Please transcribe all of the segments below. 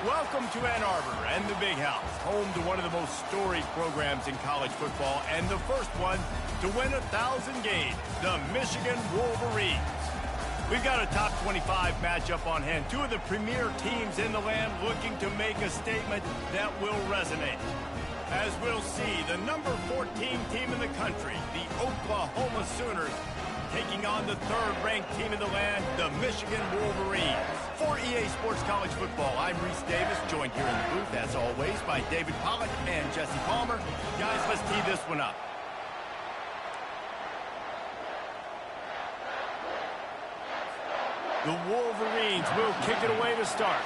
Welcome to Ann Arbor and the Big House, home to one of the most storied programs in college football and the first one to win 1,000 games, the Michigan Wolverines. We've got a top 25 matchup on hand, two of the premier teams in the land looking to make a statement that will resonate. As we'll see, the number 14 team in the country, the Oklahoma Sooners, taking on the third-ranked team in the land, the Michigan Wolverines. For EA Sports College Football, I'm Reese Davis, joined here in the booth, as always, by David Pollack and Jesse Palmer. Guys, let's tee this one up. The Wolverines will kick it away to start.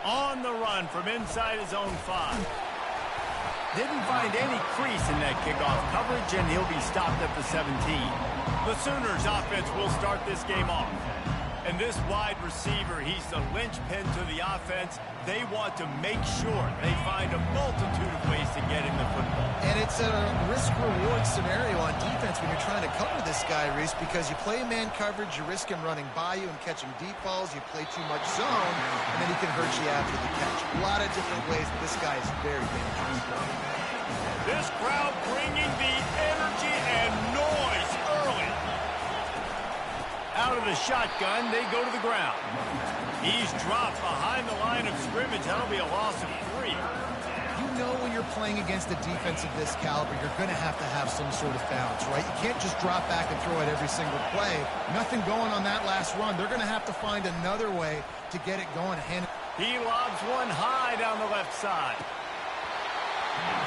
On the run from inside his own 5. Didn't find any crease in that kickoff coverage, and he'll be stopped at the 17. The Sooners offense will start this game off. And this wide receiver, he's the linchpin to the offense. They want to make sure they find a multitude of ways to get him the football. And it's a risk-reward scenario on defense when you're trying to cover this guy, Reese, because you play man coverage, you risk him running by you and catching deep balls. You play too much zone, and then he can hurt you after the catch. A lot of different ways, but this guy is very dangerous. This crowd bringing the energy and noise early. Out of the shotgun, they go to the ground. He's dropped behind the line of scrimmage. That'll be a loss of 3. You know when you're playing against a defense of this caliber, you're going to have some sort of balance, right? You can't just drop back and throw it every single play. Nothing going on that last run. They're going to have to find another way to get it going. He lobs one high down the left side.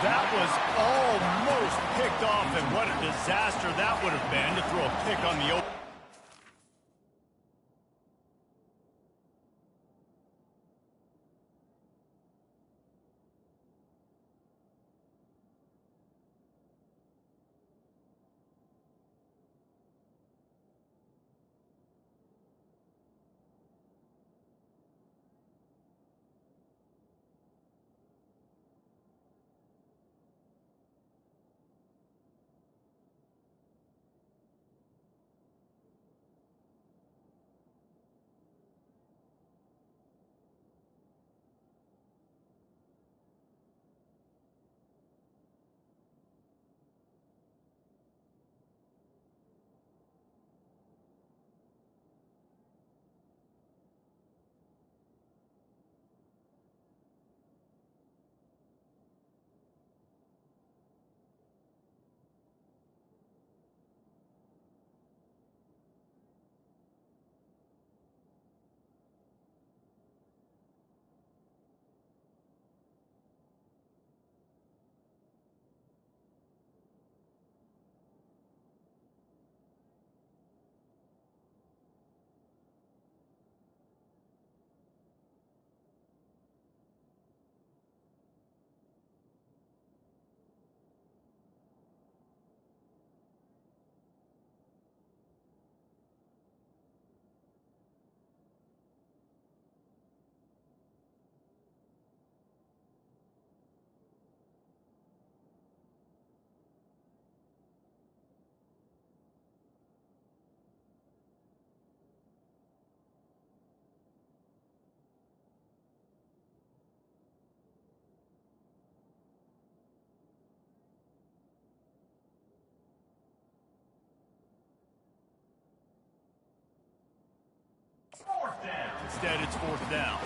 That was almost picked off, and what a disaster that would have been to throw a pick on the open. Instead, it's 4th down.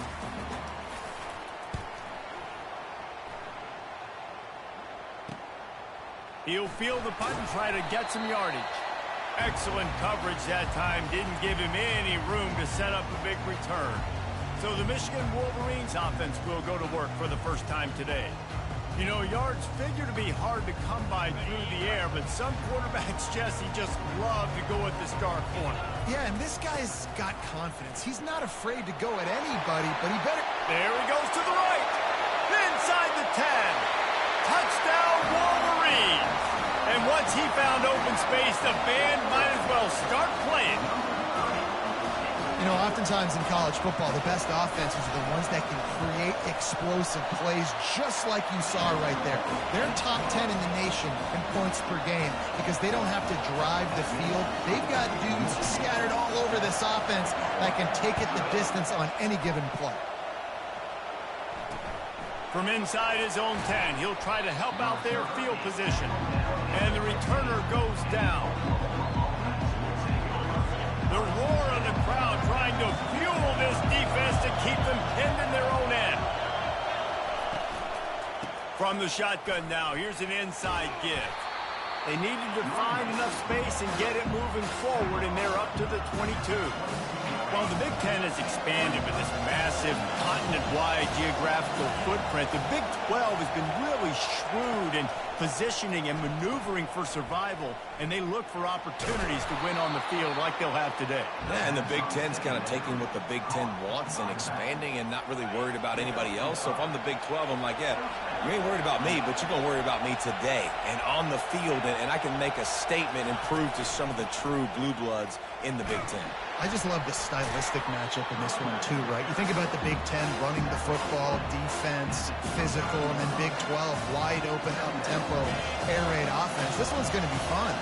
He'll field the punt and try to get some yardage. Excellent coverage that time. Didn't give him any room to set up a big return. So the Michigan Wolverines offense will go to work for the first time today. You know, yards figure to be hard to come by through the air, but some quarterbacks, Jesse, just love to go at the star corner. Yeah, and this guy's got confidence. He's not afraid to go at anybody, but he better... There he goes to the right. Inside the 10. Touchdown, Wolverines. And once he found open space, the band might as well start playing. You know, oftentimes in college football, the best offenses are the ones that can create explosive plays just like you saw right there. They're top 10 in the nation in points per game because they don't have to drive the field. They've got dudes scattered all over this offense that can take it the distance on any given play. From inside his own 10, he'll try to help out their field position. And the returner goes down. The roar of the crowd trying to fuel this defense to keep them pinned in their own end. From the shotgun now, here's an inside give. They needed to find enough space and get it moving forward, and they're up to the 22. Well, the Big Ten has expanded with this massive continent-wide geographical footprint. The Big 12 has been really shrewd in positioning and maneuvering for survival, and they look for opportunities to win on the field like they'll have today. Yeah, and the Big Ten's kind of taking what the Big Ten wants and expanding and not really worried about anybody else. So if I'm the Big 12, I'm like, yeah, you ain't worried about me, but you're going to worry about me today and on the field, and I can make a statement and prove to some of the true blue bloods in the Big Ten. I just love the stylistic matchup in this one, too, right? You think about the Big Ten running the football, defense, physical, and then Big 12, wide open, up-tempo, air raid offense. This one's going to be fun.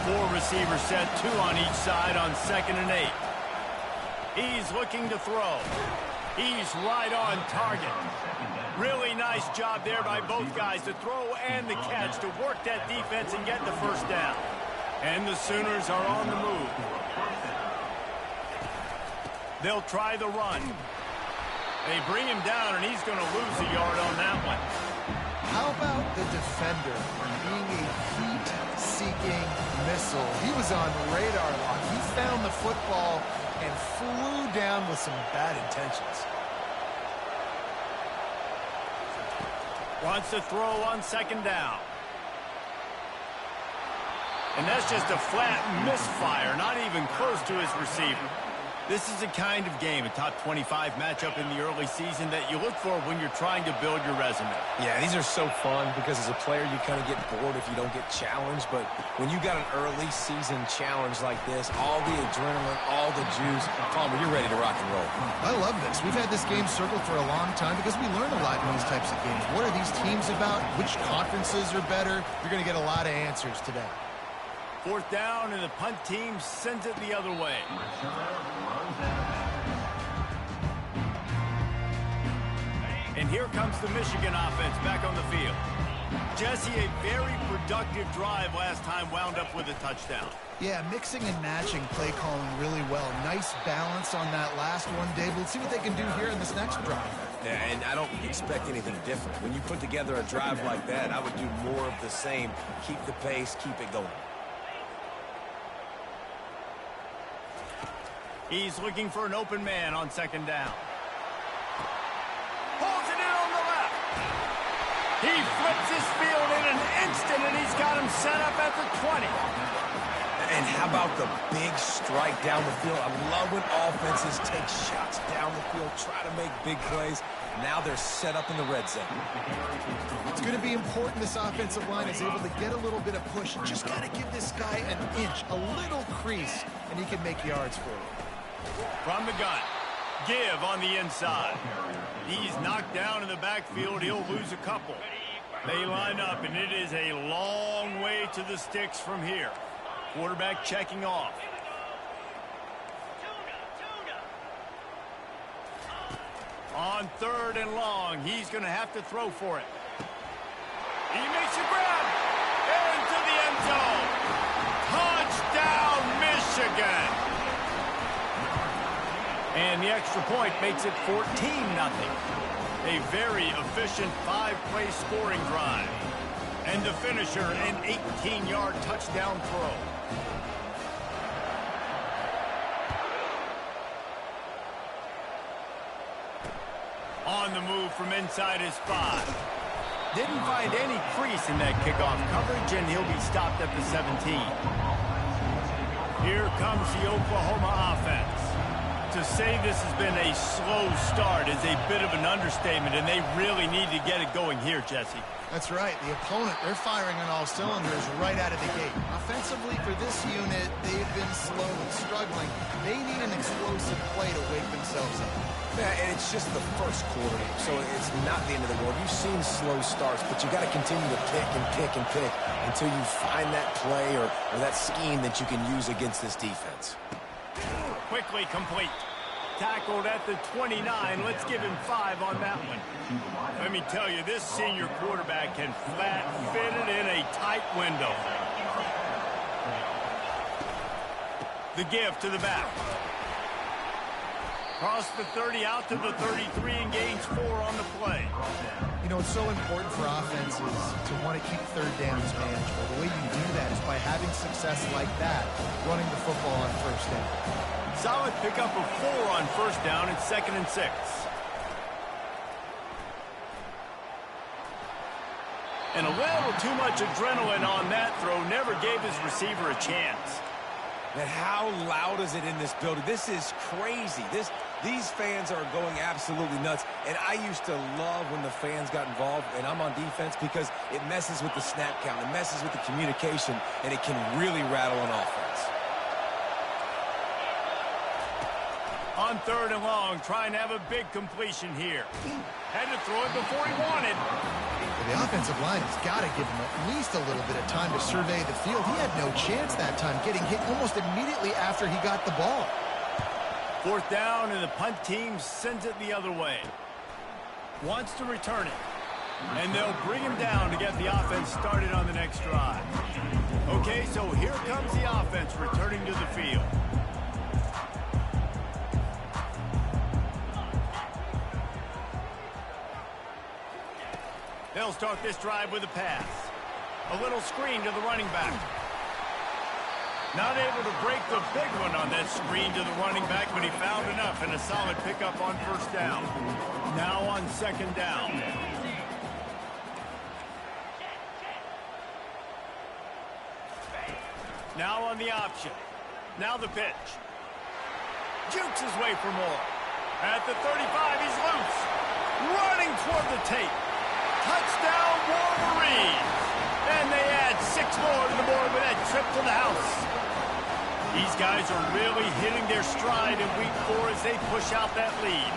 4 receivers set, 2 on each side on 2nd and 8. He's looking to throw. He's right on target. Really nice job there by both guys, the throw and the catch, to work that defense and get the first down. And the Sooners are on the move. They'll try the run. They bring him down, and he's going to lose a yard on that one. How about the defender being a heat-seeking missile? He was on radar lock. He found the football and flew down with some bad intentions. Wants to throw on 2nd down. And that's just a flat misfire, not even close to his receiver. This is the kind of game, a top 25 matchup in the early season, that you look for when you're trying to build your resume. Yeah, these are so fun because as a player, you kind of get bored if you don't get challenged. But when you got an early season challenge like this, all the adrenaline, all the juice, Palmer, you're ready to rock and roll. I love this. We've had this game circled for a long time because we learn a lot in these types of games. What are these teams about? Which conferences are better? You're going to get a lot of answers today. 4th down, and the punt team sends it the other way. And here comes the Michigan offense back on the field. Jesse, a very productive drive last time wound up with a touchdown. Yeah, mixing and matching play calling really well. Nice balance on that last one, Dave. Let's see what they can do here in this next drive. Yeah, and I don't expect anything different. When you put together a drive like that, I would do more of the same. Keep the pace, keep it going. He's looking for an open man on 2nd down. Pulls it in on the left. He flips his field in an instant, and he's got him set up at the 20. And how about the big strike down the field? I love when offenses take shots down the field, try to make big plays. Now they're set up in the red zone. It's going to be important this offensive line is able to get a little bit of push. Just got to give this guy an inch, a little crease, and he can make yards for you. From the gun, give on the inside. He's knocked down in the backfield. He'll lose a couple. They line up, and it is a long way to the sticks from here. Quarterback checking off. On 3rd and long, he's going to have to throw for it. He makes a grab into the end zone. Touchdown, Michigan. And the extra point makes it 14-0. A very efficient 5-play scoring drive. And the finisher, an 18-yard touchdown throw. On the move from inside his 5. Didn't find any crease in that kickoff coverage, and he'll be stopped at the 17. Here comes the Oklahoma offense. To say this has been a slow start is a bit of an understatement, and they really need to get it going here, Jesse. That's right. The opponent, they're firing on all cylinders right out of the gate. Offensively, for this unit, they've been slow and struggling. They need an explosive play to wake themselves up. Yeah, and it's just the first quarter, so it's not the end of the world. You've seen slow starts, but you got to continue to pick and pick and pick until you find that play or that scheme that you can use against this defense. Quickly complete. Tackled at the 29. Let's give him 5 on that one. Let me tell you, this senior quarterback can flat fit it in a tight window. The give to the back. Cross the 30 out to the 33 and gains 4 on the play. You know, it's so important for offenses to want to keep third downs manageable. The way you do that is by having success like that, running the football on first down. Solid pickup of 4 on first down and 2nd and 6. And a little too much adrenaline on that throw. Never gave his receiver a chance. And how loud is it in this building? This is crazy. These fans are going absolutely nuts. And I used to love when the fans got involved, and I'm on defense, because it messes with the snap count. It messes with the communication, and it can really rattle an offense. On 3rd and long, trying to have a big completion here. Had to throw it before he wanted. The offensive line has got to give him at least a little bit of time to survey the field. He had no chance that time, getting hit almost immediately after he got the ball. 4th down, and the punt team sends it the other way. Wants to return it. And they'll bring him down to get the offense started on the next drive. Okay, so here comes the offense returning to the field. They'll start this drive with a pass. A little screen to the running back. Not able to break the big one on that screen to the running back, but he found enough and a solid pickup on first down. Now on 2nd down. Now on the option. Now the pitch. Jukes his way for more. At the 35, he's loose. Running toward the tape. Touchdown, Wolverines! And they add 6 more to the board with that trip to the house. These guys are really hitting their stride in week 4 as they push out that lead.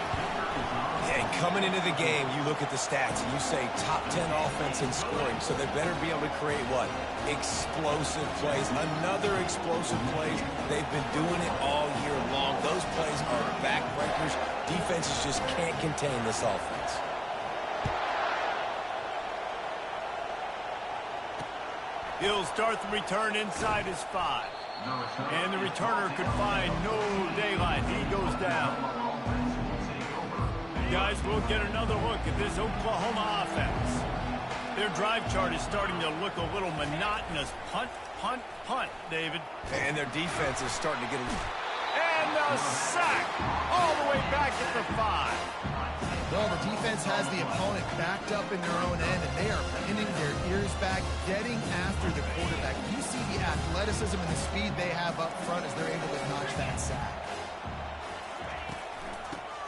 Yeah, and coming into the game, you look at the stats and you say top 10 offense in scoring, so they better be able to create what? Explosive plays. Another explosive plays. They've been doing it all year long. Those plays are backbreakers. Defenses just can't contain this offense. He'll start the return inside his 5. And the returner could find no daylight. He goes down. Guys, we'll get another look at this Oklahoma offense. Their drive chart is starting to look a little monotonous. Punt, punt, punt, David. And their defense is starting to get a... And a sack all the way back at the 5. Well, the defense has the opponent backed up in their own end, and they are pinning their ears back, getting after the quarterback. You see the athleticism and the speed they have up front as they're able to notch that sack.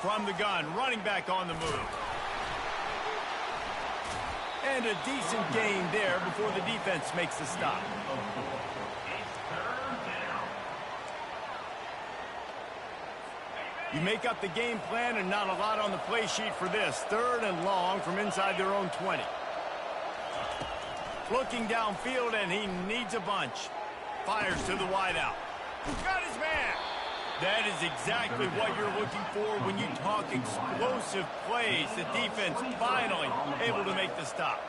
From the gun, running back on the move. And a decent gain there before the defense makes the stop. You make up the game plan and not a lot on the play sheet for this. 3rd and long from inside their own 20. Looking downfield, and he needs a bunch. Fires to the wideout. Got his man. That is exactly what you're looking for when you talk explosive plays. The defense finally able to make the stop.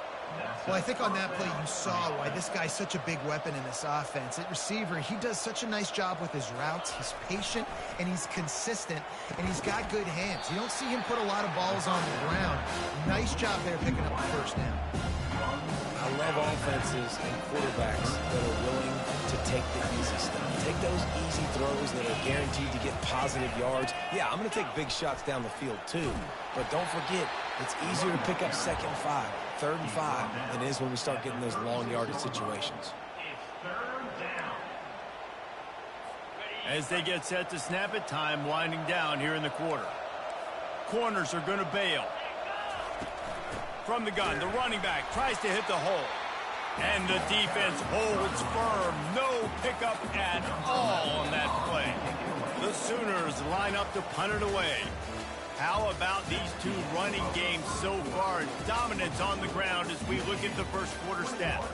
Well, I think on that play you saw why this guy's such a big weapon in this offense. At receiver, he does such a nice job with his routes. He's patient, and he's consistent, and he's got good hands. You don't see him put a lot of balls on the ground. Nice job there picking up the first down. I love offenses and quarterbacks that are willing to take the easy stuff. Take those easy throws that are guaranteed to get positive yards. Yeah, I'm going to take big shots down the field too. But don't forget, it's easier to pick up 2nd and 5, 3rd and 5 than it is when we start getting those long yardage situations. As they get set to snap it, time winding down here in the quarter. Corners are going to bail. From the gun, the running back tries to hit the hole. And the defense holds firm. No pickup at all on that play. The Sooners line up to punt it away. How about these two running games so far? Dominance on the ground as we look at the first quarter stats.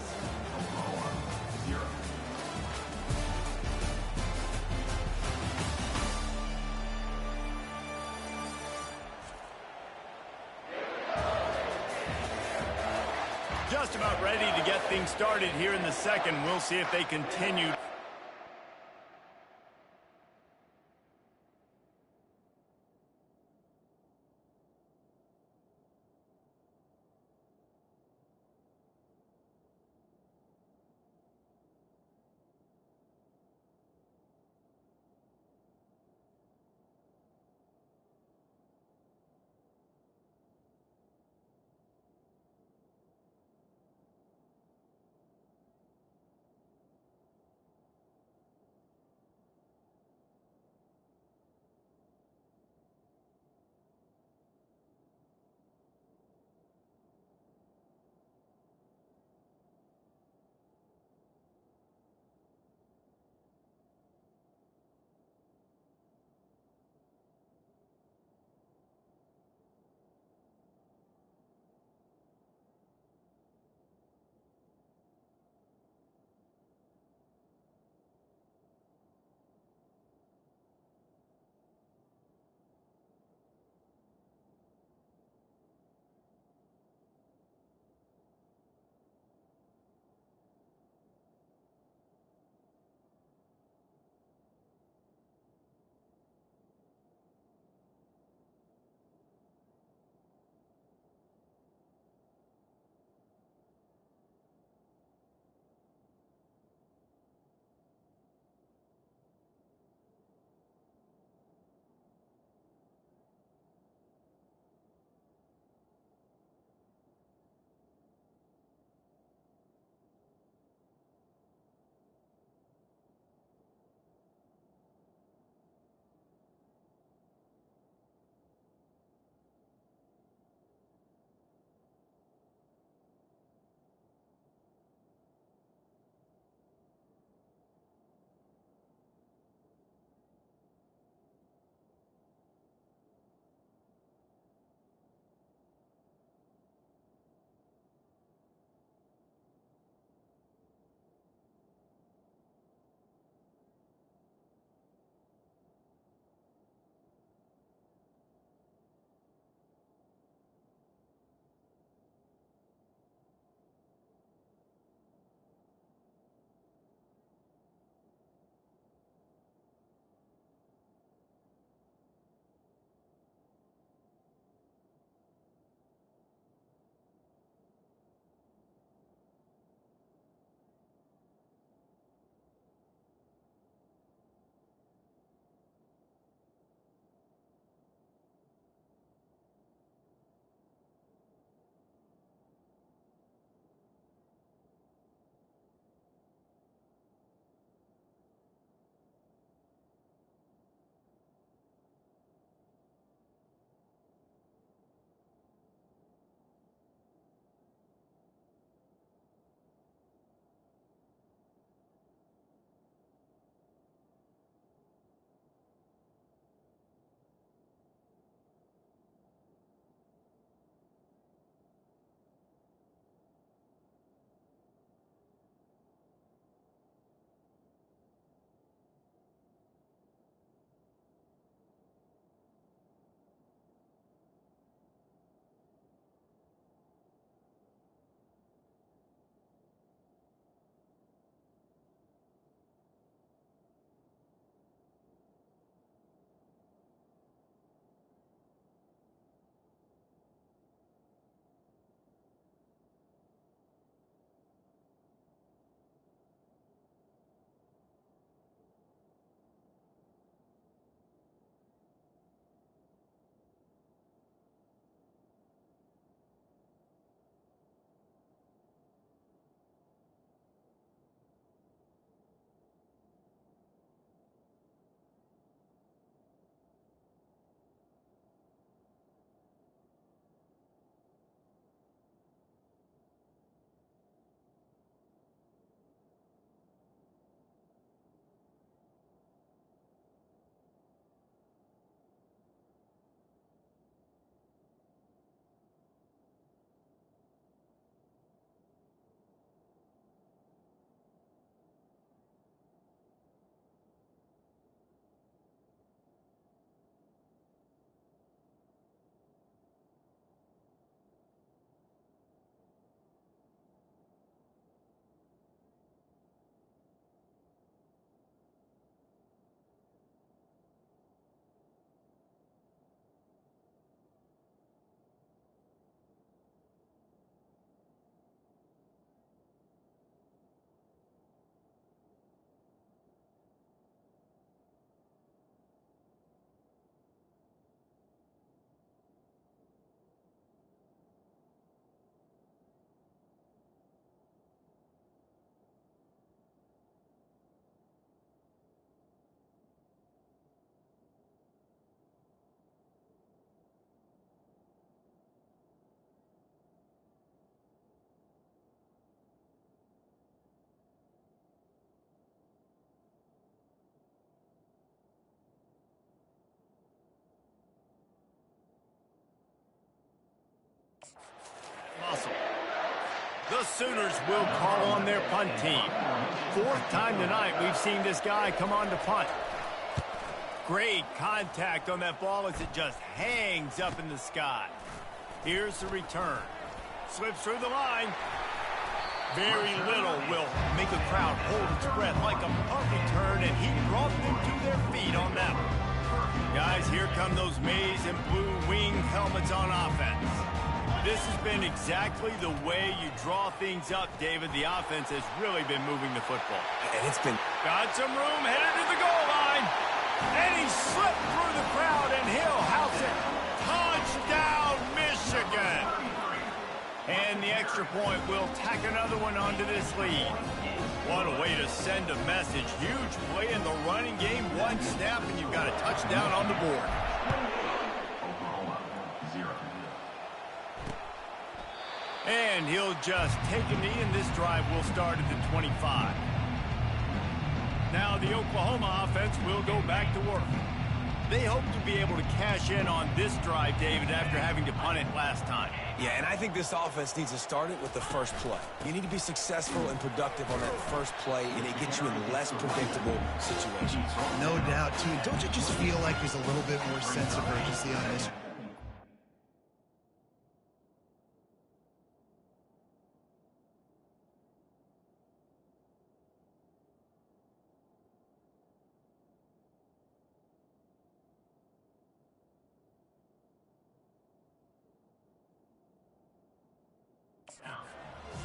Just about ready to get things started here in the second. We'll see if they continue. Awesome. The Sooners will call on their punt team. Fourth time tonight we've seen this guy come on to punt. Great contact on that ball as it just hangs up in the sky. Here's the return. Slips through the line. Very little will make a crowd hold its breath like a punt return, and he brought them to their feet on that one. Guys, here come those maize and blue wing helmets on offense. This has been exactly the way you draw things up, David. The offense has really been moving the football. And it's been... Got some room, headed to the goal line. And he slipped through the crowd, and he'll house it. Touchdown, Michigan. And the extra point will tack another one onto this lead. What a way to send a message. Huge play in the running game. One snap, and you've got a touchdown on the board. And he'll just take a knee, and this drive will start at the 25. Now the Oklahoma offense will go back to work. They hope to be able to cash in on this drive, David, after having to punt it last time. Yeah, and I think this offense needs to start it with the first play. You need to be successful and productive on that first play, and it gets you in less predictable situations. No doubt, too. Don't you just feel like there's a little bit more sense of urgency on this?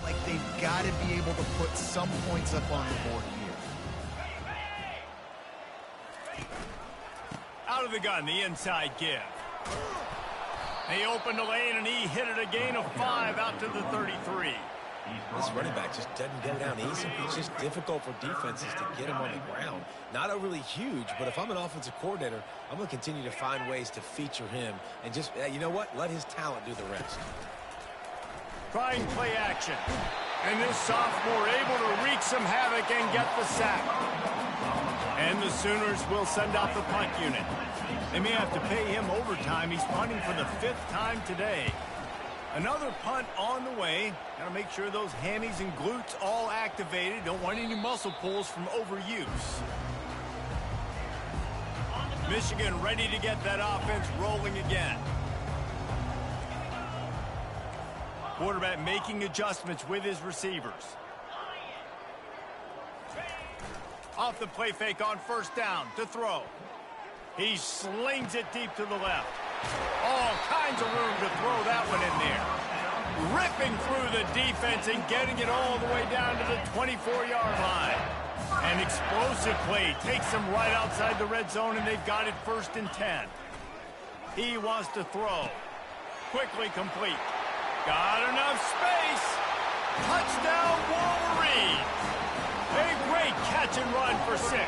Like they've got to be able to put some points up on the board here. Out of the gun, the inside give. He opened the lane, and he hit it a gain of 5 out to the 33. This running back just doesn't go down easy. It's just difficult for defenses to get him on the ground. Not overly huge, but if I'm an offensive coordinator, I'm going to continue to find ways to feature him and just, you know what, let his talent do the rest. Trying play action. And this sophomore able to wreak some havoc and get the sack. And the Sooners will send out the punt unit. They may have to pay him overtime. He's punting for the 5th time today. Another punt on the way. Got to make sure those hammies and glutes all activated. Don't want any muscle pulls from overuse. Michigan ready to get that offense rolling again. Quarterback making adjustments with his receivers. Off the play fake on first down to throw. He slings it deep to the left. All kinds of room to throw that one in there. Ripping through the defense and getting it all the way down to the 24-yard line. An explosive play takes them right outside the red zone, and they've got it 1st and 10. He wants to throw. Quickly complete. Got enough space. Touchdown, Wolverines. A great catch and run for 6.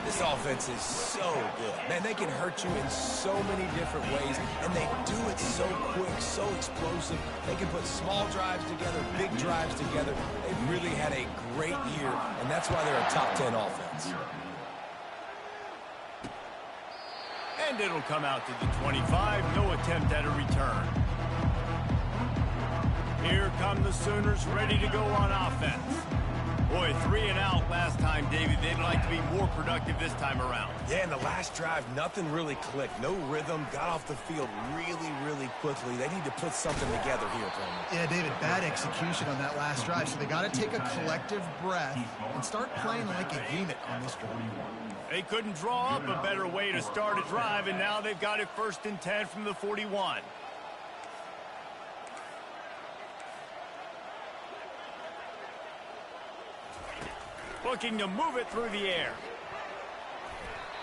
This offense is so good. Man, they can hurt you in so many different ways, and they do it so quick, so explosive. They can put small drives together, big drives together. They've really had a great year, and that's why they're a top 10 offense. And it'll come out to the 25. No attempt at a return. Here come the Sooners ready to go on offense. Boy, 3 and out last time, David. They'd like to be more productive this time around. Yeah, in the last drive, nothing really clicked. No rhythm, got off the field really quickly. They need to put something together here, Coleman. Yeah, David, bad execution on that last drive, so they got to take a collective breath and start playing like a unit on this drive. They couldn't draw up a better way to start a drive, and now they've got it 1st and 10 from the 41. Looking to move it through the air.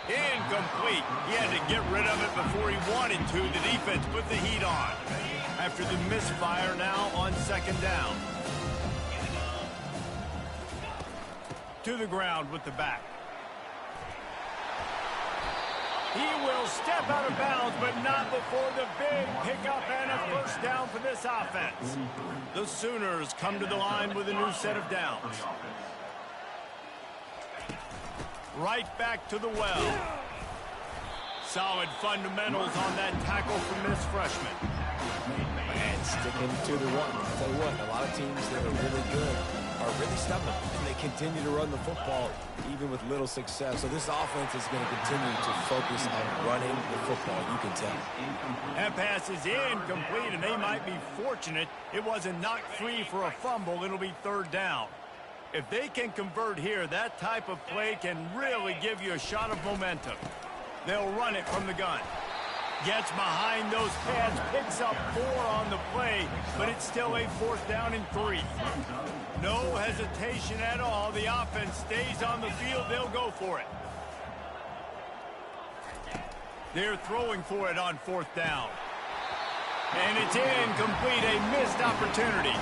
Incomplete. He had to get rid of it before he wanted to. The defense put the heat on. After the misfire now on 2nd down. To the ground with the back. He will step out of bounds, but not before the big pickup and a 1st down for this offense. The Sooners come to the line with a new set of downs. Right back to the well. Solid fundamentals on that tackle from this freshman. And sticking to the run. I'll tell you what, a lot of teams that are really good are really stubborn, and they continue to run the football even with little success. So this offense is going to continue to focus on running the football, you can tell. That pass is incomplete, and they might be fortunate it wasn't knocked free for a fumble. It'll be third down. If they can convert here, that type of play can really give you a shot of momentum. They'll run it from the gun. Gets behind those pads, picks up 4 on the play, but it's still a 4th down and 3. No hesitation at all. The offense stays on the field. They'll go for it. They're throwing for it on 4th down. And it's incomplete, a missed opportunity.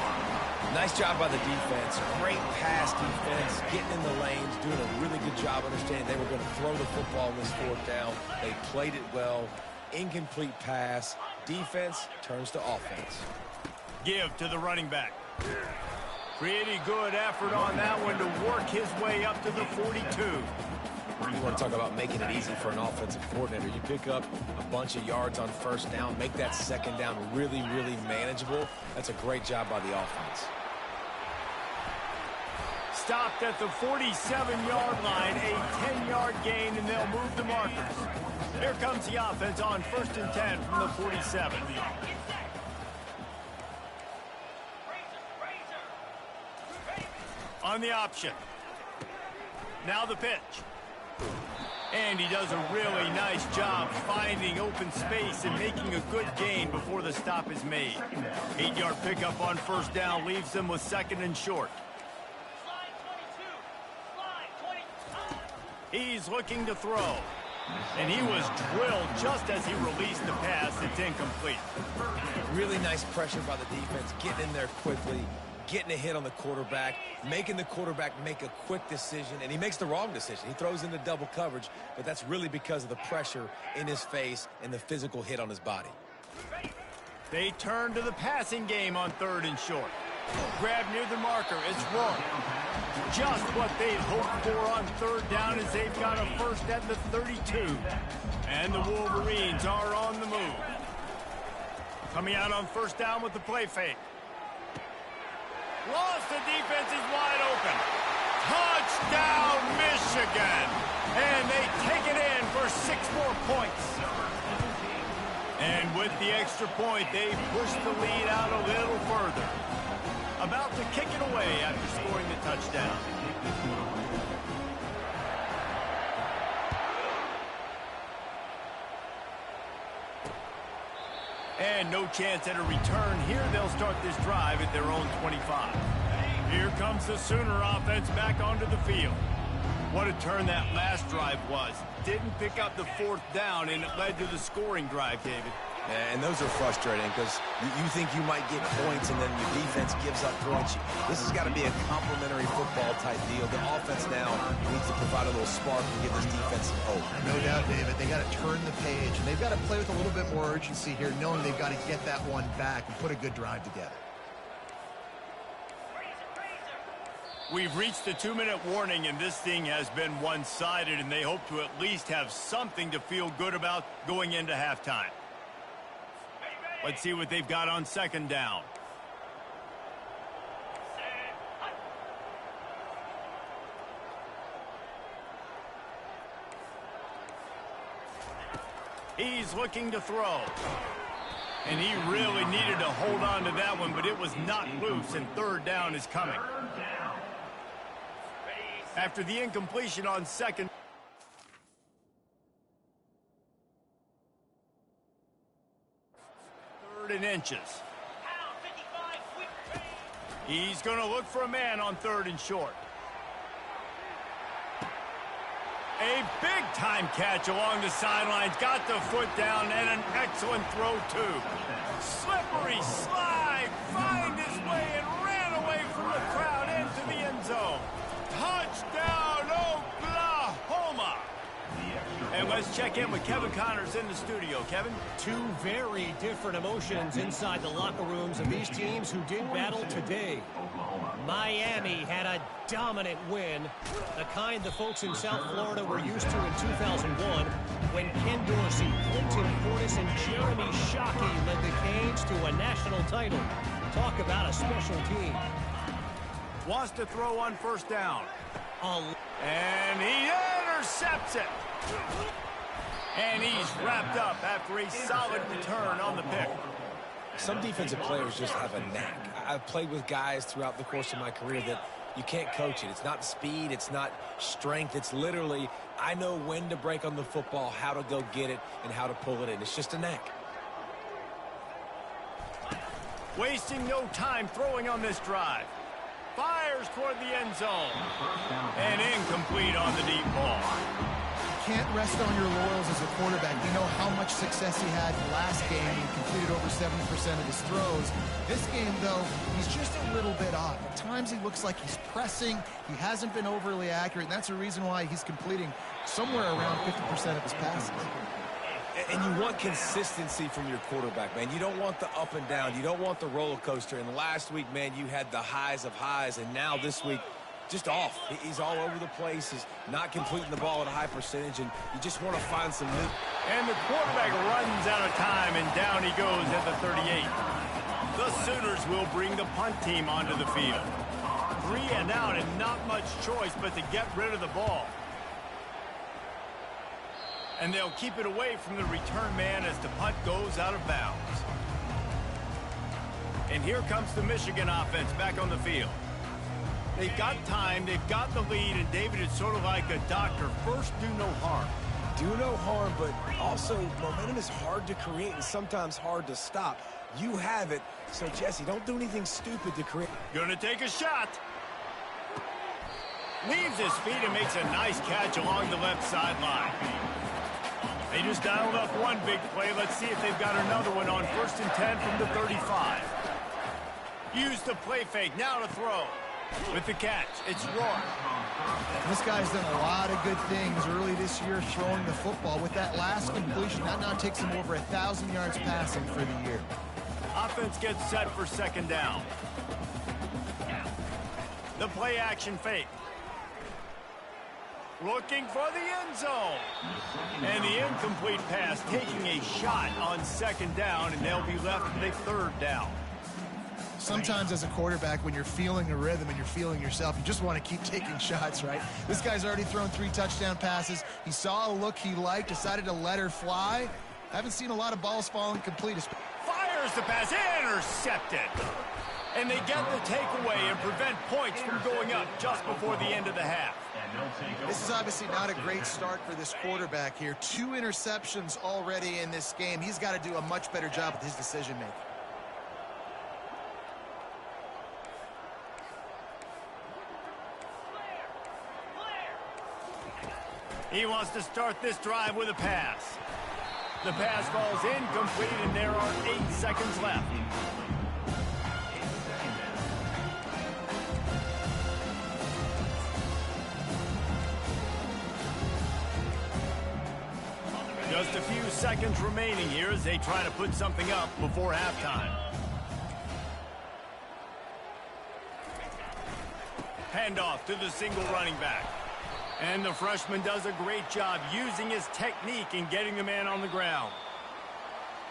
Nice job by the defense. Great pass defense, getting in the lanes, doing a really good job understanding they were going to throw the football in this 4th down. They played it well. Incomplete pass. Defense turns to offense. Give to the running back. Pretty good effort on that one to work his way up to the 42. You want to talk about making it easy for an offensive coordinator. You pick up a bunch of yards on 1st down, make that 2nd down really, really manageable. That's a great job by the offense. Stopped at the 47-yard line, a 10-yard gain, and they'll move the markers. Here comes the offense on 1st and 10 from the 47. On the option. Now the pitch. And he does a really nice job finding open space and making a good gain before the stop is made. 8-yard pickup on 1st down leaves them with 2nd and short. He's looking to throw. And he was drilled just as he released the pass. It's incomplete. Really nice pressure by the defense, getting in there quickly, getting a hit on the quarterback, making the quarterback make a quick decision, and he makes the wrong decision. He throws into double coverage, but that's really because of the pressure in his face and the physical hit on his body. They turn to the passing game on 3rd and short. Grab near the marker. It's wrong. Just what they'd hoped for on 3rd down as they've got a 1st at the 32. And the Wolverines are on the move. Coming out on 1st down with the play fake. Lost, the defense is wide open. Touchdown, Michigan. And they take it in for 6 more points. And with the extra point, they push the lead out a little further. About to kick it away after scoring the touchdown. And no chance at a return here. They'll start this drive at their own 25. Here comes the Sooner offense back onto the field. What a turn that last drive was. Didn't pick up the 4th down, and it led to the scoring drive, David. And those are frustrating because you think you might get points and then your defense gives up points. This has got to be a complementary football type deal. The offense now needs to provide a little spark and give this defense some hope. No doubt, David. They got to turn the page, and they've got to play with a little bit more urgency here, knowing they've got to get that one back and put a good drive together. We've reached the 2-minute warning, and this thing has been one-sided, and they hope to at least have something to feel good about going into halftime. Let's see what they've got on 2nd down. He's looking to throw. And he really needed to hold on to that one, but it was not loose, and 3rd down is coming. After the incompletion on 2nd. And inches. He's going to look for a man on 3rd and short. A big-time catch along the sidelines. Got the foot down and an excellent throw, too. Slippery slide. Find his way and ran away from the crowd into the end zone. Touchdown, Oklahoma. And let's check in with Kevin Connors in the studio. Kevin? 2 very different emotions inside the locker rooms of these teams who did battle today. Miami had a dominant win, the kind the folks in South Florida were used to in 2001 when Ken Dorsey, Clinton Portis, and Jeremy Shockey led the Canes to a national title. Talk about a special team. Wants to throw on first down. And he intercepts it. And he's wrapped up after a solid return on the pick. Some defensive players just have a knack. I've played with guys throughout the course of my career that you can't coach it. It's not speed, it's not strength. It's literally, I know when to break on the football, how to go get it, and how to pull it in. It's just a knack. Wasting no time throwing on this drive. Fires toward the end zone. And incomplete on the deep ball. Can't rest on your laurels as a quarterback. You know how much success he had last game. He completed over 70% of his throws. This game, though, he's just a little bit off. At times he looks like he's pressing. He hasn't been overly accurate, and that's the reason why he's completing somewhere around 50% of his passes. And you want consistency from your quarterback, man. You don't want the up and down. You don't want the roller coaster. And last week, man, you had the highs of highs, and now this week, just off. He's all over the place. He's not completing the ball at a high percentage, and you just want to find some new. And the quarterback runs out of time, and down he goes at the 38. The Sooners will bring the punt team onto the field. 3 and out, and not much choice but to get rid of the ball. And they'll keep it away from the return man as the punt goes out of bounds. And here comes the Michigan offense back on the field. They've got time, they've got the lead, and David is sort of like a doctor. First, do no harm. Do no harm, but also momentum is hard to create and sometimes hard to stop. You have it, so Jesse, don't do anything stupid to create. Gonna take a shot. Leaves his feet and makes a nice catch along the left sideline. They just dialed up one big play. Let's see if they've got another one on 1st and 10 from the 35. Use the play fake, now to throw. With the catch, it's Roy. This guy's done a lot of good things early this year throwing the football. With that last completion, that now takes him over 1,000 yards passing for the year. Offense gets set for second down. The play action fake. Looking for the end zone. And the incomplete pass taking a shot on second down, and they'll be left with a third down. Sometimes as a quarterback, when you're feeling a rhythm and you're feeling yourself, you just want to keep taking shots, right? This guy's already thrown 3 touchdown passes. He saw a look he liked, decided to let her fly. Haven't seen a lot of balls falling complete. Fires the pass, intercepted. And they get the takeaway and prevent points from going up just before the end of the half. This is obviously not a great start for this quarterback here. 2 interceptions already in this game. He's got to do a much better job with his decision-making. He wants to start this drive with a pass. The pass falls incomplete, and there are 8 seconds left. Just a few seconds remaining here as they try to put something up before halftime. Handoff to the single running back. And the freshman does a great job using his technique and getting the man on the ground.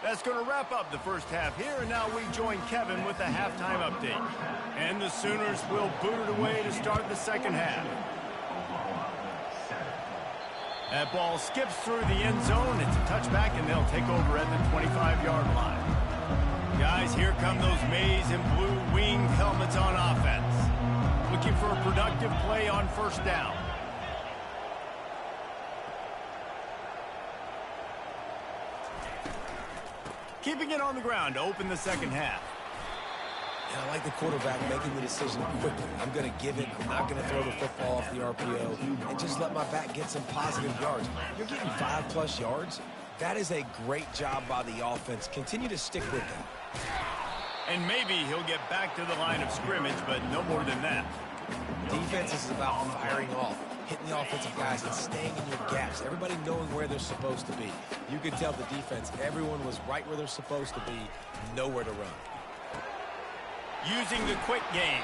That's going to wrap up the first half here, and now we join Kevin with the halftime update. And the Sooners will boot it away to start the second half. That ball skips through the end zone. It's a touchback, and they'll take over at the 25-yard line. Guys, here come those maize and blue wing helmets on offense. Looking for a productive play on first down. Keeping it on the ground to open the second half. Yeah, I like the quarterback making the decision quickly. I'm going to give it. I'm not going to throw the football off the RPO and just let my back get some positive yards. You're getting 5+ yards. That is a great job by the offense. Continue to stick with that. And maybe he'll get back to the line of scrimmage, but no more than that. Defense is about firing off, hitting the offensive guys and staying in your gaps. Everybody knowing where they're supposed to be. You could tell the defense, everyone was right where they're supposed to be, nowhere to run. using the quick game.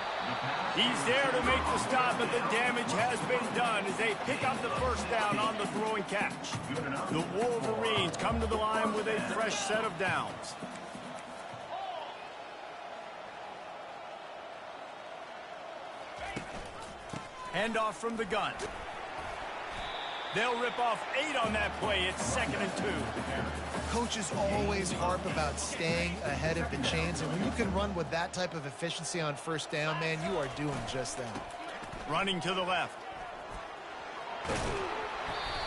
He's there to make the stop, but the damage has been done as they pick up the first down on the throw and catch. The Wolverines come to the line with a fresh set of downs. Handoff from the gun. They'll rip off 8 on that play. It's 2nd and 2. Coaches always harp about staying ahead of the chains, and when you can run with that type of efficiency on first down, man, you are doing just that. Running to the left.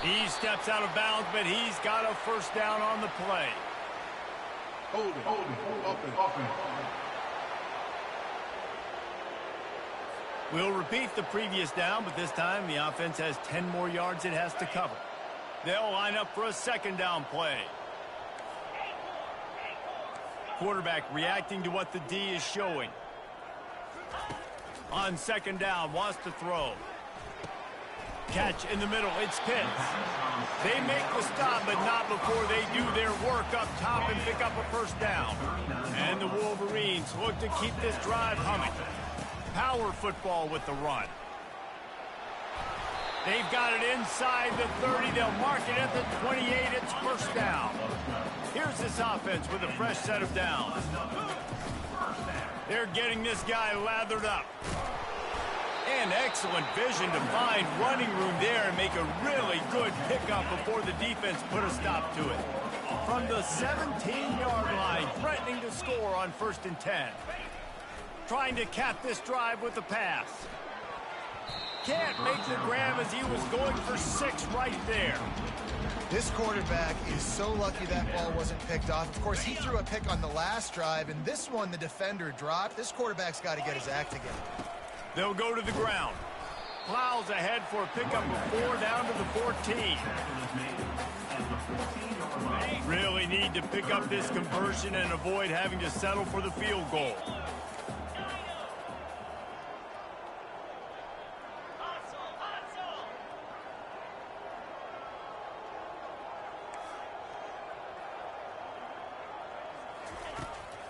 He steps out of bounds, but he's got a first down on the play. Hold it, open. We'll repeat the previous down, but this time the offense has 10 more yards it has to cover. They'll line up for a 2nd down play. Quarterback reacting to what the D is showing. On 2nd down, wants to throw. Catch in the middle, it's Pitts. They make the stop, but not before they do their work up top and pick up a first down. And the Wolverines look to keep this drive humming. Power football with the run. They've got it inside the 30. They'll mark it at the 28. It's first down. Here's this offense with a fresh set of downs. They're getting this guy lathered up. And excellent vision to find running room there and make a really good pickup before the defense put a stop to it. From the 17-yard line, threatening to score on 1st and 10. Trying to cap this drive with the pass. Can't make the grab as he was going for 6 right there. This quarterback is so lucky that ball wasn't picked off. Of course, he threw a pick on the last drive, and this one the defender dropped. This quarterback's got to get his act together. They'll go to the ground. Plows ahead for a pickup of 4 down to the 14. Really need to pick up this conversion and avoid having to settle for the field goal.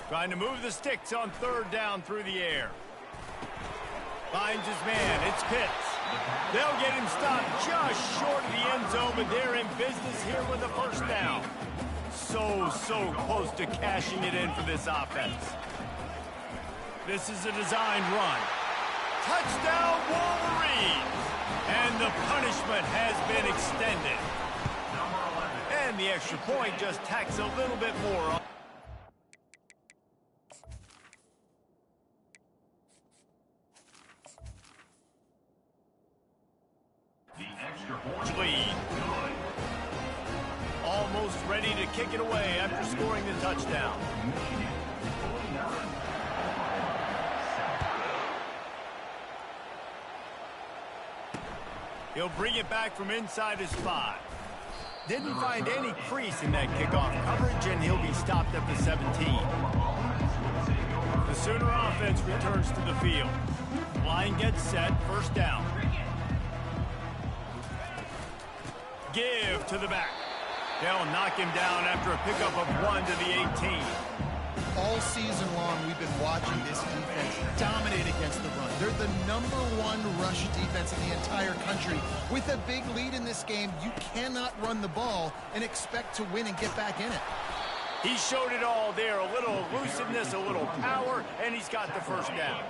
Trying to move the sticks on 3rd down through the air. Finds his man. It's Pitts. They'll get him stopped just short of the end zone, but they're in business here with the first down. So close to cashing it in for this offense. This is a designed run. Touchdown, Wolverines! And the punishment has been extended. And the extra point just tacks a little bit more on. Lead. Almost ready to kick it away after scoring the touchdown. He'll bring it back from inside his 5. Didn't find any crease in that kickoff coverage, and he'll be stopped at the 17. The Sooner offense returns to the field. Line gets set, first down. Give to the back. They'll knock him down after a pickup of 1 to the 18. All season long, we've been watching this defense dominate against the run. They're the #1 rush defense in the entire country. With a big lead in this game, you cannot run the ball and expect to win and get back in it. He showed it all there. A little elusiveness, a little power, and he's got the first down.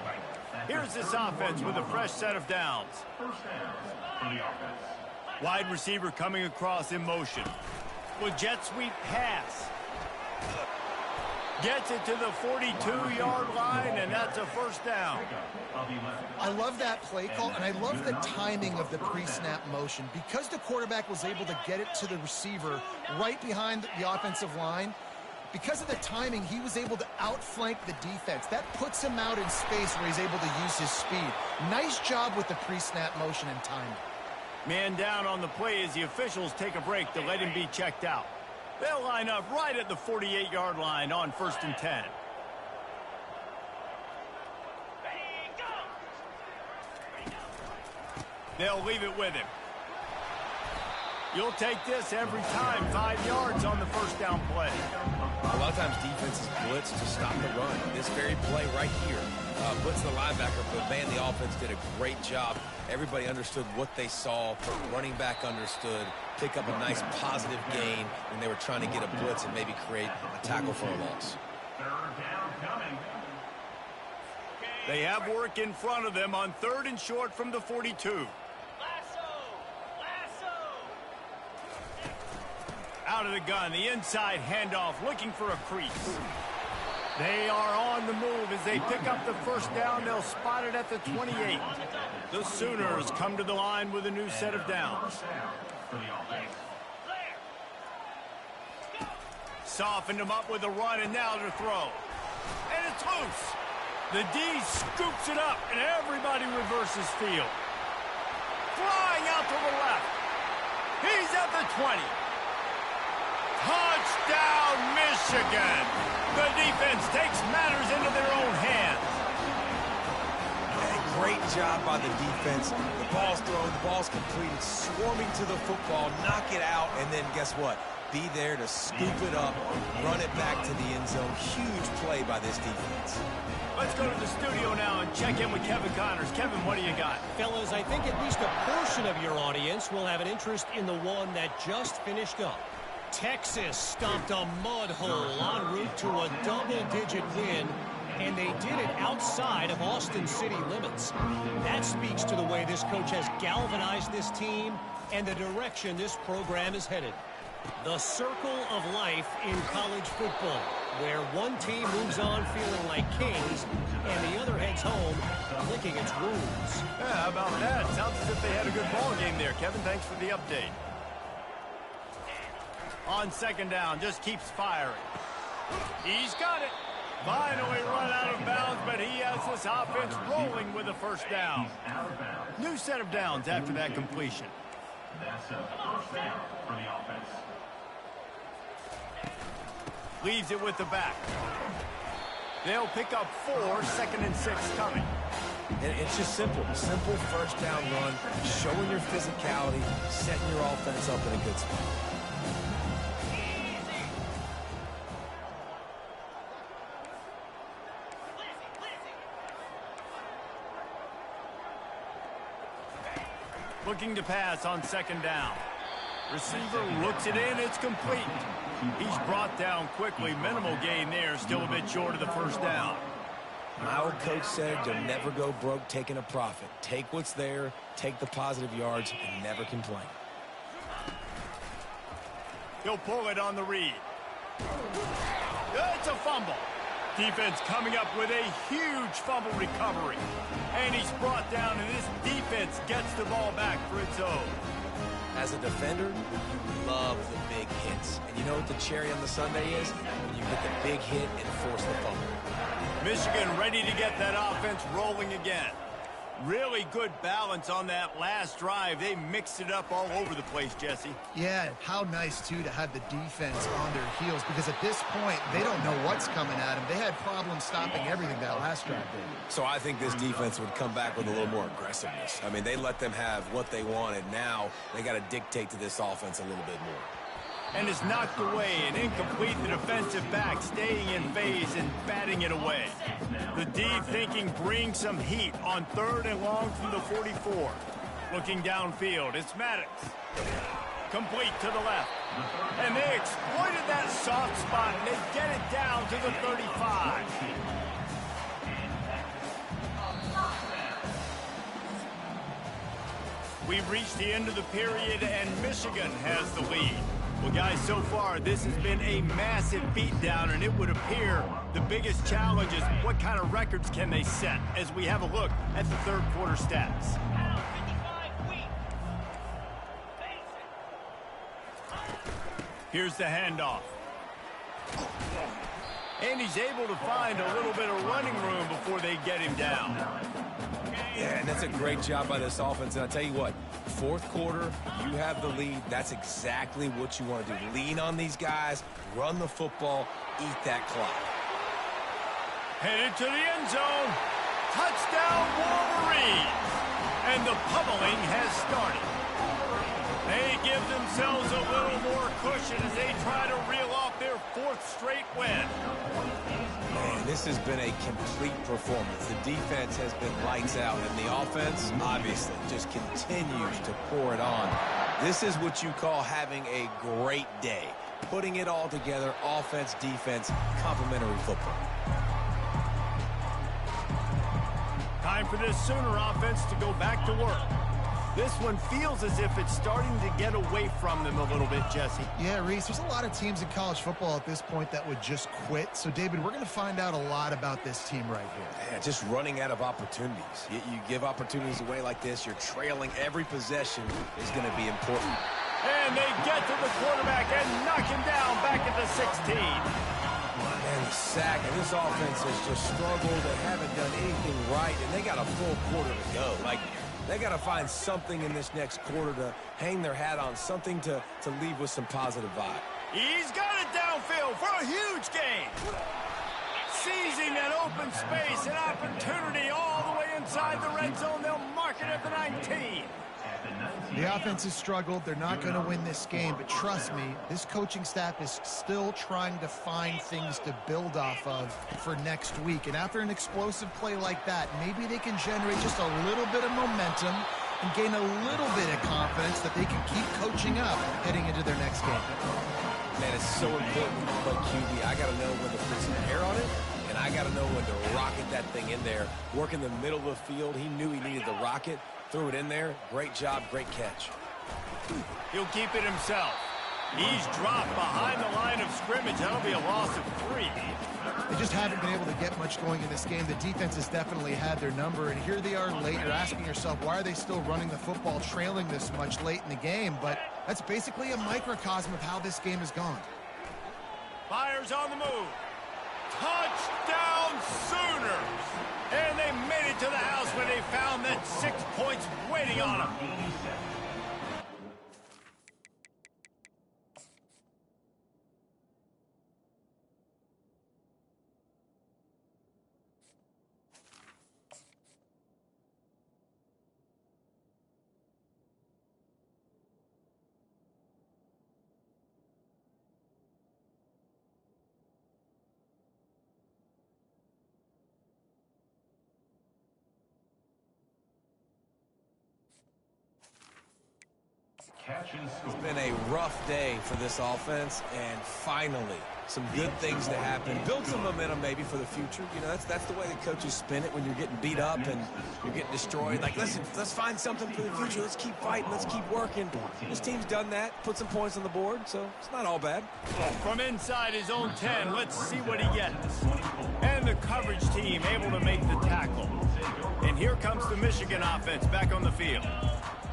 Here's this offense with a fresh set of downs. First down for the offense. Wide receiver coming across in motion. Will jet sweep pass. Gets it to the 42-yard line, and that's a first down. I love that play call, and I love the timing of the pre-snap motion. Because the quarterback was able to get it to the receiver right behind the offensive line, because of the timing, he was able to outflank the defense. That puts him out in space where he's able to use his speed. Nice job with the pre-snap motion and timing. Man down on the play as the officials take a break to let him be checked out. They'll line up right at the 48-yard line on 1st and 10. They'll leave it with him. You'll take this every time. 5 yards on the first down play. A lot of times defenses blitz to stop the run. This very play right here, blitz the linebacker, but man, the offense did a great job. Everybody understood what they saw. Running back understood. Pick up a nice positive gain when they were trying to get a blitz and maybe create a tackle for a loss. They have work in front of them on 3rd and short from the 42. Out of the gun, the inside handoff, looking for a crease. They are on the move as they pick up the first down. They'll spot it at the 28. The Sooners come to the line with a new set of downs. Softened them up with a run, and now to throw. And it's loose. The D scoops it up, and everybody reverses field. Flying out to the left. He's at the 20. Touchdown, Michigan! The defense takes matters into their own hands. Great job by the defense. The ball's thrown, the ball's completed, swarming to the football, knock it out, and then guess what? Be there to scoop it up, run it back to the end zone. Huge play by this defense. Let's go to the studio now and check in with Kevin Connors. Kevin, what do you got? Fellas, I think at least a portion of your audience will have an interest in the one that just finished up. Texas stomped a mud hole en route to a double-digit win, and they did it outside of Austin city limits. That speaks to the way this coach has galvanized this team and the direction this program is headed. The circle of life in college football, where one team moves on feeling like kings and the other heads home licking its wounds. Yeah, how about that? Sounds as if they had a good ball game there. Kevin, thanks for the update. On 2nd down, just keeps firing. He's got it. Finally run out of bounds, but he has this offense rolling with a first down. New set of downs after that completion. That's a first down for the offense. Leaves it with the back. They'll pick up 4, 2nd and 6 coming. And it's just simple. Simple first down run, showing your physicality, setting your offense up in a good spot. Looking to pass on 2nd down. Receiver looks it in. It's complete. He's brought down quickly. Minimal gain there. Still a bit short of the first down. My old coach said you'll never go broke taking a profit. Take what's there, take the positive yards, and never complain. He'll pull it on the read. It's a fumble. Defense coming up with a huge fumble recovery. And he's brought down, and this defense gets the ball back for its own. As a defender, you love the big hits. And you know what the cherry on the sundae is? When you get the big hit and force the fumble. Michigan ready to get that offense rolling again. Really good balance on that last drive. They mixed it up all over the place, Jesse. Yeah, how nice, too, to have the defense on their heels, because at this point, they don't know what's coming at them. They had problems stopping everything that last drive did. So I think this defense would come back with a little more aggressiveness. I mean, they let them have what they wanted. Now they got to dictate to this offense a little bit more. And is knocked away and incomplete. The defensive back staying in phase and batting it away. The D thinking bring some heat on 3rd and long from the 44. Looking downfield, it's Maddox. Complete to the left. And they exploited that soft spot, and they get it down to the 35. We've reached the end of the period, and Michigan has the lead. Well, guys, so far, this has been a massive beatdown, and it would appear the biggest challenge is what kind of records can they set as we have a look at the 3rd quarter stats. Here's the handoff. And he's able to find a little bit of running room before they get him down. Yeah, and that's a great job by this offense. And I'll tell you what, 4th quarter, you have the lead. That's exactly what you want to do. Lean on these guys, run the football, eat that clock. Headed to the end zone. Touchdown, Wolverines. And the pummeling has started. They give themselves a little more cushion as they try to reel off their 4th straight win. Man, this has been a complete performance. The defense has been lights out, and the offense, obviously, just continues to pour it on. This is what you call having a great day. Putting it all together, offense, defense, complementary football. Time for this Sooner offense to go back to work. This one feels as if it's starting to get away from them a little bit, Jesse. Yeah, Reese, there's a lot of teams in college football at this point that would just quit. So, David, we're going to find out a lot about this team right here. Yeah, just running out of opportunities. You give opportunities away like this, you're trailing every possession is going to be important. And they get to the quarterback and knock him down back at the 16. And the sack, and this offense has just struggled. They haven't done anything right, and they got a full quarter to go. Like, they got to find something in this next quarter to hang their hat on, something to leave with some positive vibe. He's got it downfield for a huge gain. Seizing that open space, an opportunity all the way inside the red zone. They'll mark it at the 19. The offense has struggled. They're not going to win this game, but trust me, this coaching staff is still trying to find things to build off of for next week. And after an explosive play like that, maybe they can generate just a little bit of momentum and gain a little bit of confidence that they can keep coaching up heading into their next game. Man, it's so important to play QB. I got to know when to put some air on it, and I got to know when to rocket that thing in there. Work in the middle of the field. He knew he needed the rocket. Threw it in there. Great job, great catch. He'll keep it himself. He's dropped behind the line of scrimmage. That'll be a loss of 3. They just haven't been able to get much going in this game. The defense has definitely had their number, and here they are late. You're asking yourself, why are they still running the football, trailing this much late in the game? But that's basically a microcosm of how this game has gone. Fires on the move. Touchdown Sooners! And they made it to the house where they found that 6 points waiting on them. It's been a rough day for this offense, and finally, some good things to happen. Build some momentum maybe for the future. You know, that's the way the coaches spin it when you're getting beat up and you're getting destroyed. Like, listen, let's find something for the future. Let's keep fighting. Let's keep working. This team's done that, put some points on the board, so it's not all bad. From inside his own 10, let's see what he gets. And the coverage team able to make the tackle. And here comes the Michigan offense back on the field.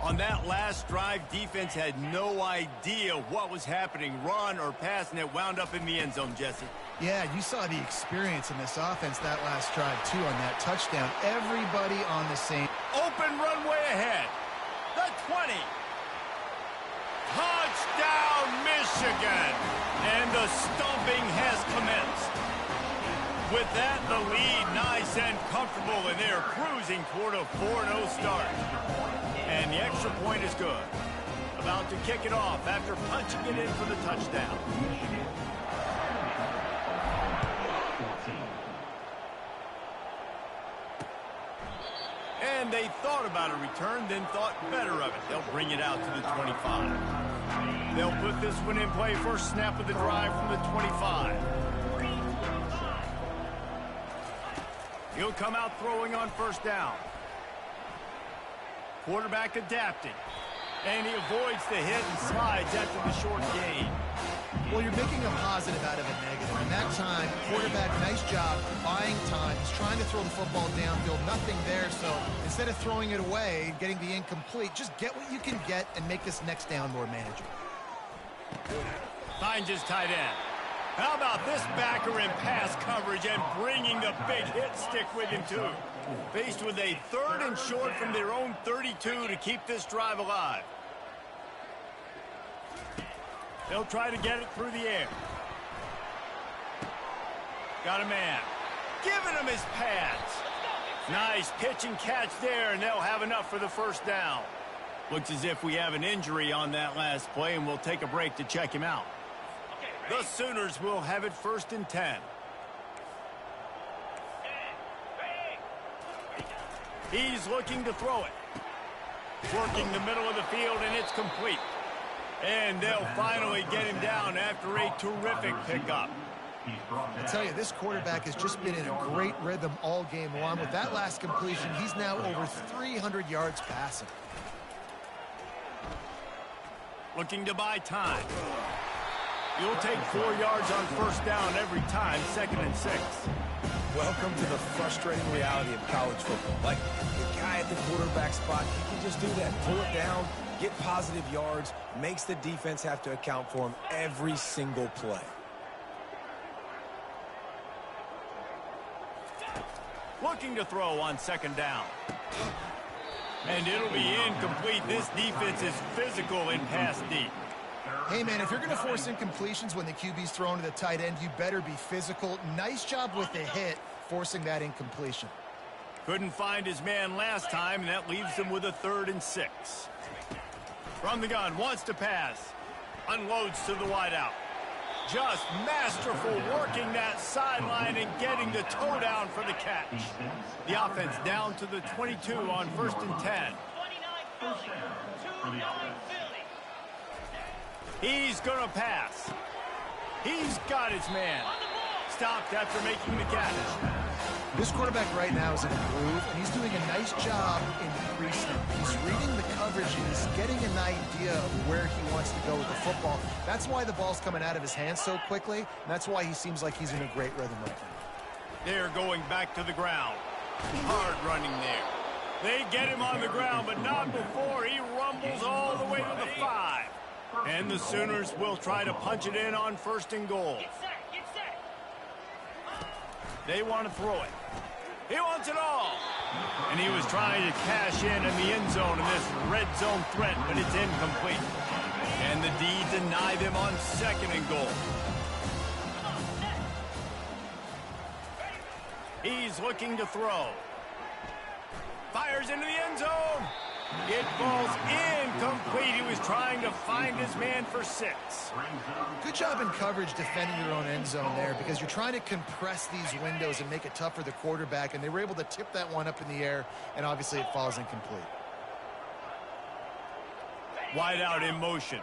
On that last drive, defense had no idea what was happening, run or pass, and it wound up in the end zone, Jesse. Yeah, you saw the experience in this offense that last drive, too, on that touchdown. Everybody on the same. Open runway ahead. The 20. Touchdown, Michigan. And the stomping has commenced. With that, the lead nice and comfortable, and they're cruising toward a 4-0 start. And the extra point is good. About to kick it off after punching it in for the touchdown. And they thought about a return, then thought better of it. They'll bring it out to the 25. They'll put this one in play first snap of the drive from the 25. He'll come out throwing on first down. Quarterback adapting. And he avoids the hit and slides after the short gain. Well, you're making a positive out of a negative. And that time, quarterback, nice job buying time. He's trying to throw the football downfield. Nothing there, so instead of throwing it away and getting the incomplete, just get what you can get and make this next down more manageable. Finds his tight end. How about this backer in pass coverage and bringing the big hit stick with him, too. Faced with a 3rd and short from their own 32 to keep this drive alive. They'll try to get it through the air. Got a man. Giving him his pads. Nice pitch and catch there, and they'll have enough for the first down. Looks as if we have an injury on that last play, and we'll take a break to check him out. The Sooners will have it 1st and 10. He's looking to throw it. Working the middle of the field, and it's complete. And they'll finally get him down after a terrific pickup. I tell you, this quarterback has just been in a great rhythm all game long. With that last completion, he's now over 300 yards passing. Looking to buy time. You'll take 4 yards on 1st down every time, 2nd and 6. Welcome to the frustrating reality of college football. Like, the guy at the quarterback spot, he can just do that. Pull it down, get positive yards, makes the defense have to account for him every single play. Looking to throw on 2nd down. And it'll be incomplete. This defense is physical in pass deep. Hey, man, if you're going to force incompletions when the QB's thrown to the tight end, you better be physical. Nice job with the hit, forcing that incompletion. Couldn't find his man last time, and that leaves him with a 3rd and 6. From the gun, wants to pass. Unloads to the wideout. Just masterful working that sideline and getting the toe down for the catch. The offense down to the 22 on 1st and 10. He's going to pass. He's got his man. Stopped after making the catch. This quarterback right now is in a groove, and he's doing a nice job in creasing. He's reading the coverage, and he's getting an idea of where he wants to go with the football. That's why the ball's coming out of his hands so quickly, and that's why he seems like he's in a great rhythm right now. They're going back to the ground. Hard running there. They get him on the ground, but not before he rumbles all the way to the 5. And the Sooners will try to punch it in on 1st and goal. They want to throw it. He wants it all. And he was trying to cash in the end zone in this red zone threat, but it's incomplete. And the D deny them on 2nd and goal. He's looking to throw. Fires into the end zone. It falls incomplete. He was trying to find his man for 6. Good job in coverage defending your own end zone there, because you're trying to compress these windows and make it tough for the quarterback, and they were able to tip that one up in the air, and obviously it falls incomplete. Wide out in motion.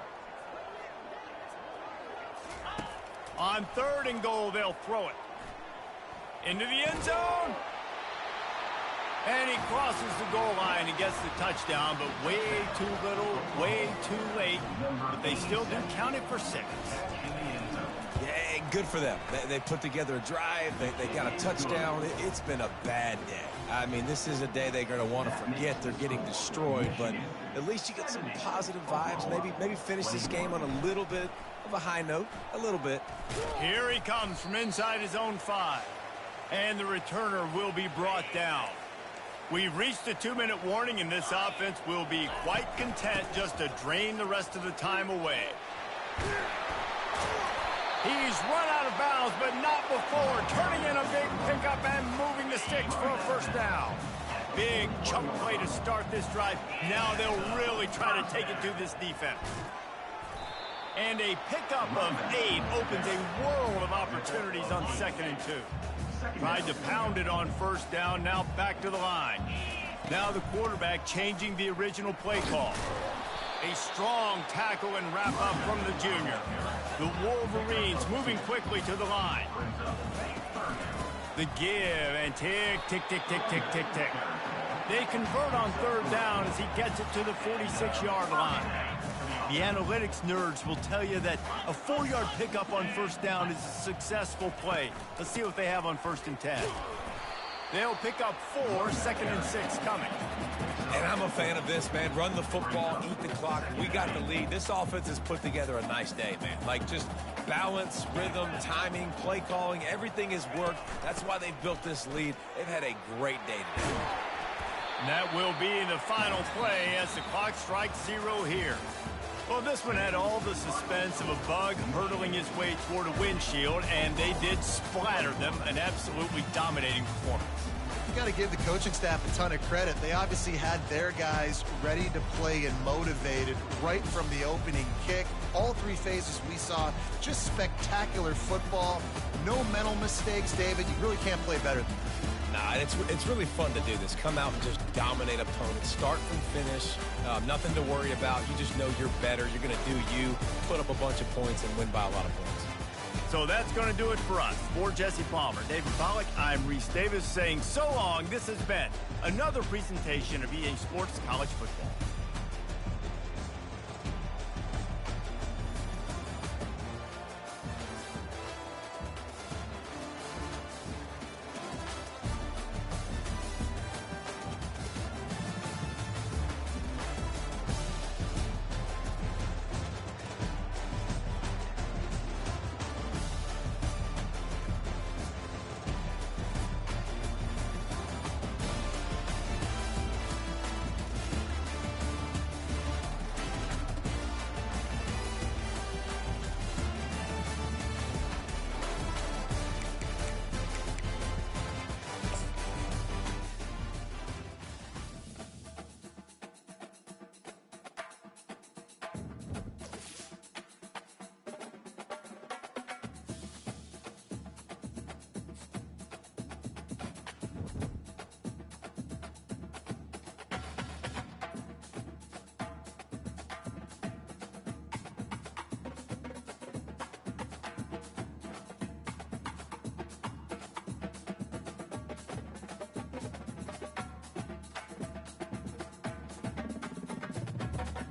On 3rd and goal, they'll throw it. Into the end zone. And he crosses the goal line and gets the touchdown, but way too little, way too late. But they still do count it for 6. Yeah, good for them. They put together a drive. They got a touchdown. It's been a bad day. I mean, this is a day they're going to want to forget. They're getting destroyed, but at least you get some positive vibes. Maybe finish this game on a little bit of a high note, a little bit. Here he comes from inside his own 5. And the returner will be brought down. We've reached a 2-minute warning, and this offense will be quite content just to drain the rest of the time away. He's run out of bounds, but not before turning in a big pickup and moving the sticks for a 1st down. Big chunk play to start this drive. Now they'll really try to take it to this defense. And a pickup of 8 opens a world of opportunities on 2nd and 2. Tried to pound it on 1st down, now back to the line. Now the quarterback changing the original play call. A strong tackle and wrap-up from the junior. The Wolverines moving quickly to the line. The give and tick, tick, tick, tick, tick, tick, tick. They convert on 3rd down as he gets it to the 46-yard line. The analytics nerds will tell you that a 4-yard pickup on 1st down is a successful play. Let's see what they have on 1st and 10. They'll pick up 4, 2nd and 6 coming. And I'm a fan of this, man. Run the football, eat the clock. We got the lead. This offense has put together a nice day, man. Like, just balance, rhythm, timing, play calling, everything has worked. That's why they've built this lead. They've had a great day today. And that will be the final play as the clock strikes 0 here. Well, this one had all the suspense of a bug hurtling his way toward a windshield, and they did splatter them. An absolutely dominating performance. you got to give the coaching staff a ton of credit. They obviously had their guys ready to play and motivated right from the opening kick. All three phases we saw just spectacular football. No mental mistakes, David. You really can't play better than that. Nah, it's really fun to do this. Come out and just dominate opponents. Start from finish. Nothing to worry about. You just know you're better. You're going to do you, put up a bunch of points, and win by a lot of points. So that's going to do it for us. For Jesse Palmer, David Pollack, I'm Reese Davis saying so long. This has been another presentation of EA Sports College Football.